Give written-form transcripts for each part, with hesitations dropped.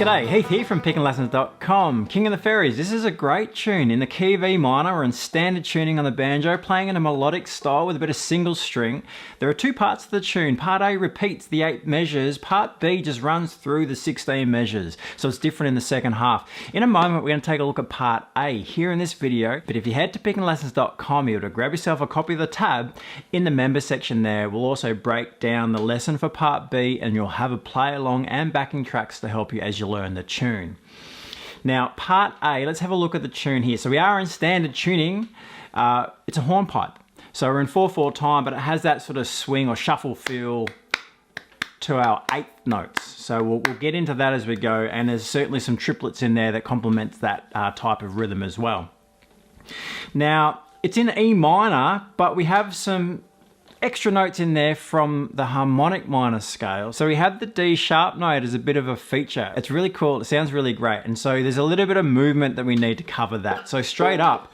G'day, Heath here from pickinglessons.com. King of the Fairies. This is a great tune in the key of E minor or in standard tuning on the banjo, playing in a melodic style with a bit of single string. There are two parts to the tune. Part A repeats the 8 measures. Part B just runs through the 16 measures. So it's different in the second half. In a moment, we're going to take a look at Part A here in this video. But if you head to pickinglessons.com, you'll grab yourself a copy of the tab. In the member section there, we'll also break down the lesson for Part B, and you'll have a play along and backing tracks to help you as you learn the tune. Now part A, let's have a look at the tune here. So we are in standard tuning. It's a hornpipe. So we're in 4/4 time, but it has that sort of swing or shuffle feel to our 8th notes. So we'll get into that as we go, and there's certainly some triplets in there that complements that type of rhythm as well. Now it's in E minor, but we have some extra notes in there from the harmonic minor scale. So we have the D sharp note as a bit of a feature. It's really cool, it sounds really great, and so there's a little bit of movement that we need to cover that. So straight up,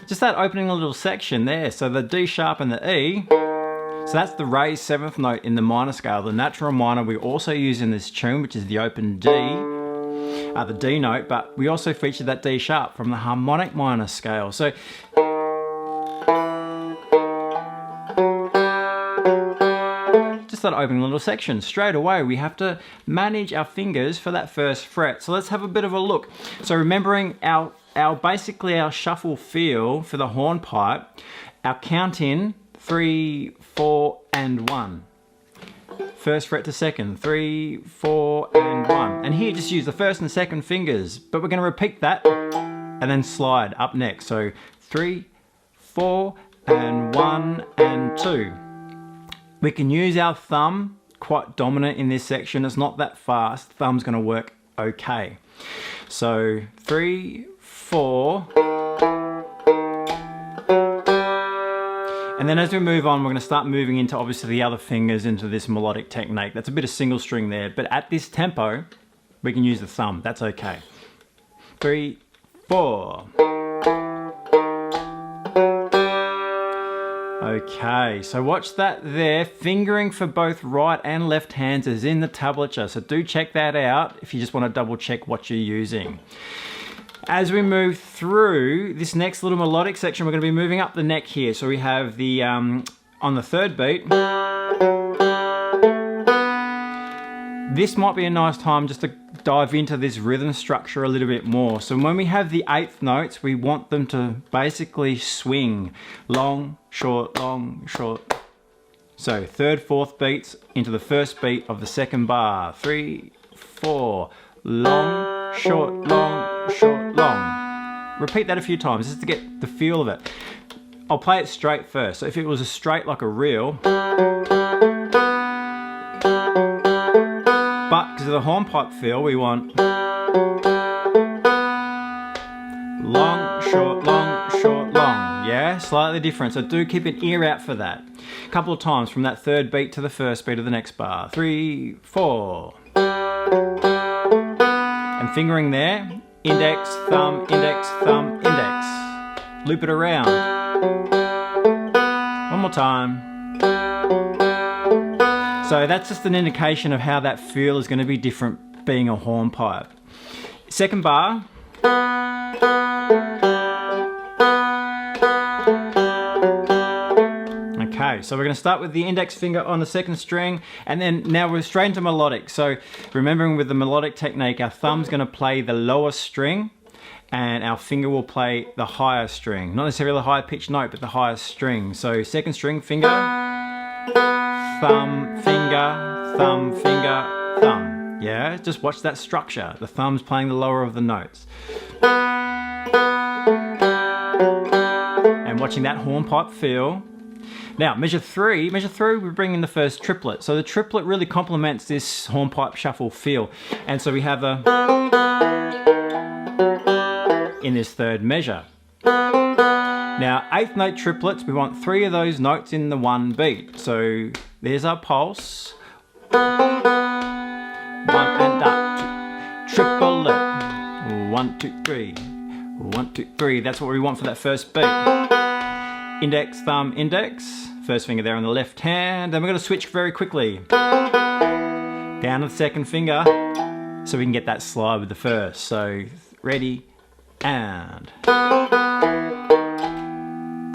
just that opening a little section there, so the D sharp and the E, so that's the raised 7th note in the minor scale. The natural minor we also use in this tune, which is the open D, the D note, but we also feature that D sharp from the harmonic minor scale. So that opening little section. Straight away we have to manage our fingers for that first fret. So let's have a bit of a look. So remembering our basically our shuffle feel for the hornpipe, our count in 3, 4 and 1. First fret to second, 3, 4 and 1. And here just use the first and second fingers, but we're going to repeat that and then slide up next. So 3, 4 and 1 and 2. We can use our thumb, quite dominant in this section. It's not that fast. Thumb's going to work okay. So 3, 4. And then as we move on, we're going to start moving into obviously the other fingers into this melodic technique. That's a bit of single string there, but at this tempo, we can use the thumb. That's okay. 3, 4. Okay, so watch that there. Fingering for both right and left hands is in the tablature, so do check that out if you just want to double check what you're using. As we move through this next little melodic section, we're going to be moving up the neck here. So we have the, on the 3rd beat, this might be a nice time just to dive into this rhythm structure a little bit more. So when we have the 8th notes, we want them to basically swing. Long, short, long, short. So 3rd, 4th beats into the 1st beat of the 2nd bar. 3, 4, long, short, long, short, long. Repeat that a few times just to get the feel of it. I'll play it straight first. So if it was a straight like a reel, but because of the hornpipe feel, we want long, short, long, short, long. Yeah, slightly different. So do keep an ear out for that. A couple of times from that 3rd beat to the 1st beat of the next bar. 3, 4. And fingering there, index, thumb, index. Loop it around. One more time. So that's just an indication of how that feel is going to be different being a hornpipe. 2nd bar. Okay, go. So we're going to start with the index finger on the second string, and then now we're straight into melodic. So remembering with the melodic technique, our thumb's going to play the lower string and our finger will play the higher string. Not necessarily the higher pitched note, but the highest string. So second string, finger, thumb, finger, thumb, finger, thumb. Yeah, just watch that structure. The thumb's playing the lower of the notes. And watching that hornpipe feel. Now, measure three, we're bringing the first triplet. So the triplet really complements this hornpipe shuffle feel. And so we have a in this third measure. Now, eighth note triplets, we want 3 of those notes in the one beat. So there's our pulse. 1 and up, triplet. 1, 2, 3. 1, 2, 3. That's what we want for that first beat. Index, thumb, index. First finger there on the left hand. Then we're going to switch very quickly. Down to the second finger so we can get that slide with the first. So ready and.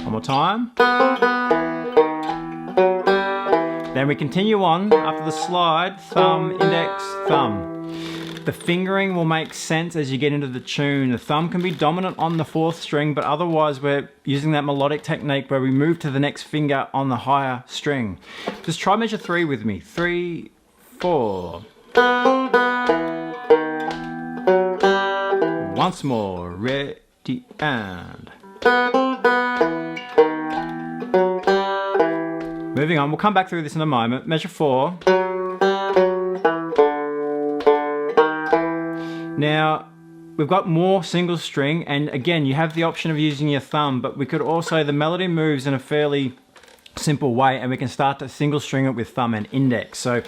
One more time. Then we continue on after the slide. Thumb, index, thumb. The fingering will make sense as you get into the tune. The thumb can be dominant on the 4th string, but otherwise we're using that melodic technique where we move to the next finger on the higher string. Just try measure 3 with me. 3, 4. Once more. Ready and. Moving on, we'll come back through this in a moment. Measure 4. Now, we've got more single string, and again, you have the option of using your thumb, but we could also, the melody moves in a fairly simple way, and we can start to single string it with thumb and index. So,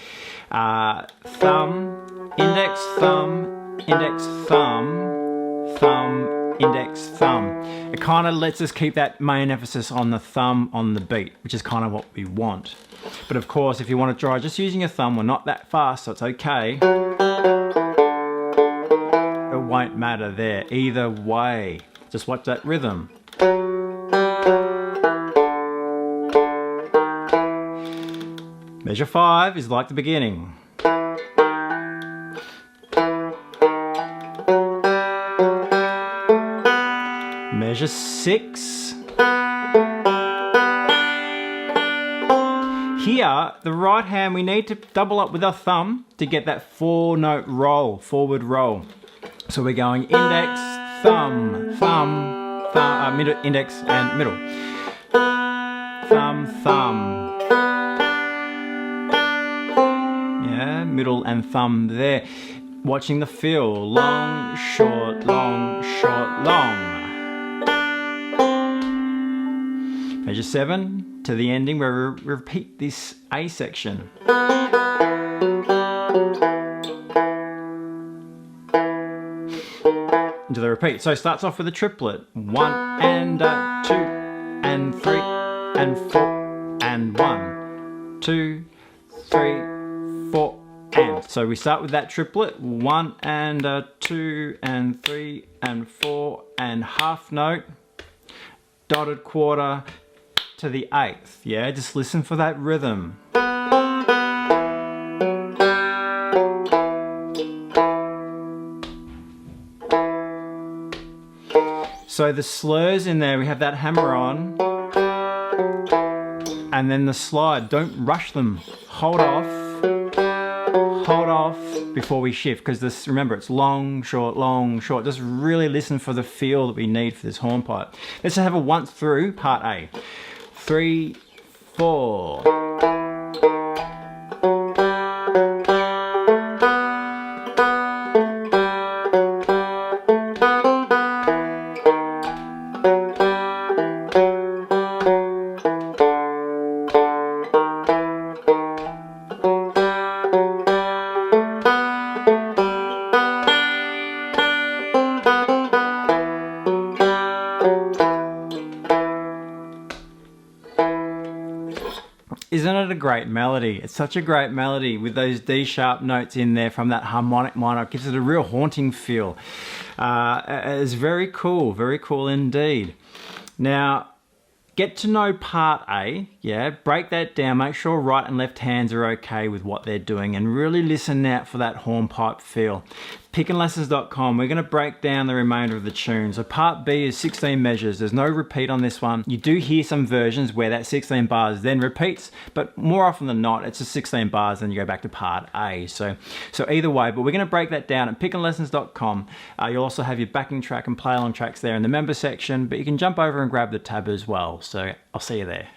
thumb, index, thumb, index, thumb, thumb, index, thumb. It kind of lets us keep that main emphasis on the thumb on the beat, which is kind of what we want. But of course, if you want to try just using your thumb, we're not that fast, so it's okay. It won't matter there either way. Just watch that rhythm. Measure 5 is like the beginning. Measure 6. Here, the right hand, we need to double up with our thumb to get that 4-note roll, forward roll. So we're going index, thumb, thumb, thumb, middle, index and middle. Thumb, thumb. Yeah, middle and thumb there. Watching the feel. Long, short, long, short, long. Measure 7 to the ending where we repeat this A section. Into the repeat. So it starts off with a triplet. 1 and 2 and 3 and 4 and 1, 2, 3, 4 and. So we start with that triplet. 1 and 2 and 3 and 4 and half note, dotted quarter to the 8th. Yeah, just listen for that rhythm. So the slurs in there, we have that hammer on, and then the slide. Don't rush them. Hold off before we shift, because this, remember, it's long, short, long, short. Just really listen for the feel that we need for this hornpipe. Let's have a once through part A. 3, 4. Isn't it a great melody? It's such a great melody with those D sharp notes in there from that harmonic minor. It gives it a real haunting feel. It's very cool indeed. Now, Get to know part A, yeah, break that down, make sure right and left hands are okay with what they're doing, and really listen out for that hornpipe feel. Pickinglessons.com, we're going to break down the remainder of the tune. So part B is 16 measures. There's no repeat on this one. You do hear some versions where that 16 bars then repeats, but more often than not, it's just 16 bars, then you go back to part A. So either way, but we're going to break that down at pickinglessons.com. You'll also have your backing track and play along tracks there in the member section, but you can jump over and grab the tab as well. So I'll see you there.